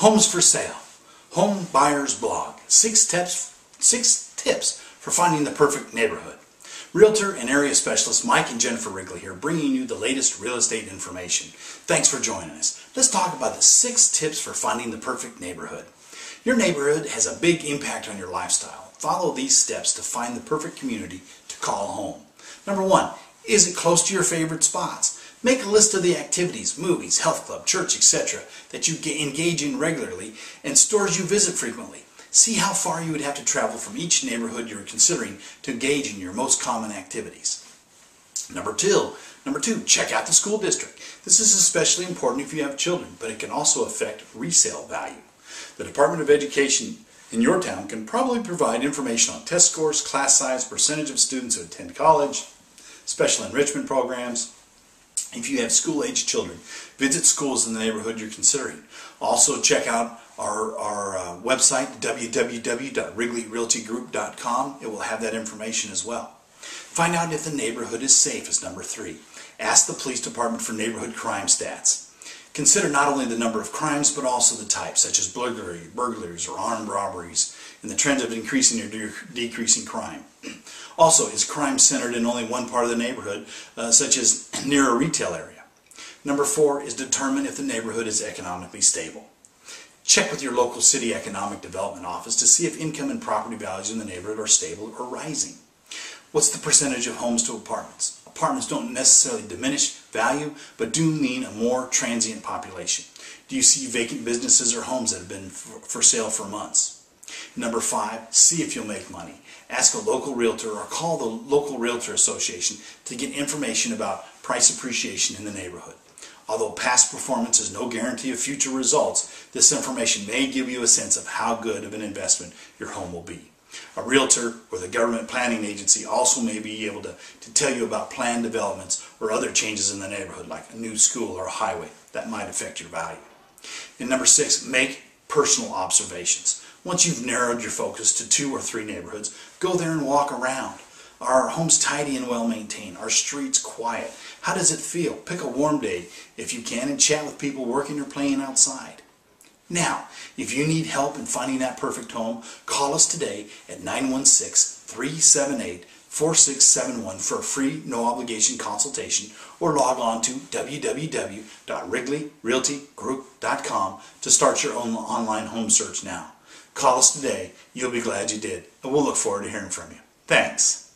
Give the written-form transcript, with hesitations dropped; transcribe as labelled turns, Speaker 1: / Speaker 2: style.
Speaker 1: Homes for Sale, Home Buyer's Blog, 6 tips for finding the perfect neighborhood. Realtor and area specialist Mike and Jennifer Wrigley here, bringing you the latest real estate information. Thanks for joining us. Let's talk about the 6 tips for finding the perfect neighborhood. Your neighborhood has a big impact on your lifestyle. Follow these steps to find the perfect community to call home. Number 1, is it close to your favorite spots? Make a list of the activities, movies, health club, church, etc. that you engage in regularly and stores you visit frequently. See how far you would have to travel from each neighborhood you're considering to engage in your most common activities. Number two, check out the school district. This is especially important if you have children, but it can also affect resale value. The Department of Education in your town can probably provide information on test scores, class size, percentage of students who attend college, special enrichment programs. If you have school-aged children, visit schools in the neighborhood you're considering. Also, check out our website, www.wrigleyrealtygroup.com. It will have that information as well. Find out if the neighborhood is safe is number 3. Ask the police department for neighborhood crime stats. Consider not only the number of crimes, but also the types, such as burglaries, or armed robberies, and the trend of increasing or decreasing crime. Also, is crime centered in only one part of the neighborhood, such as near a retail area? Number 4 is determine if the neighborhood is economically stable. Check with your local city economic development office to see if income and property values in the neighborhood are stable or rising. What's the percentage of homes to apartments? Apartments don't necessarily diminish value, but do mean a more transient population. Do you see vacant businesses or homes that have been for sale for months? Number 5, see if you'll make money. Ask a local realtor or call the local realtor association to get information about price appreciation in the neighborhood. Although past performance is no guarantee of future results, this information may give you a sense of how good of an investment your home will be. A realtor or the government planning agency also may be able to tell you about planned developments or other changes in the neighborhood, like a new school or a highway that might affect your value. And number 6, make personal observations. Once you've narrowed your focus to 2 or 3 neighborhoods, go there and walk around. Are our homes tidy and well maintained? Are streets quiet? How does it feel? Pick a warm day if you can and chat with people working or playing outside. Now, if you need help in finding that perfect home, call us today at 916-378-4671 for a free, no-obligation consultation, or log on to www.wrigleyrealtygroup.com to start your own online home search now. Call us today. You'll be glad you did, and we'll look forward to hearing from you. Thanks.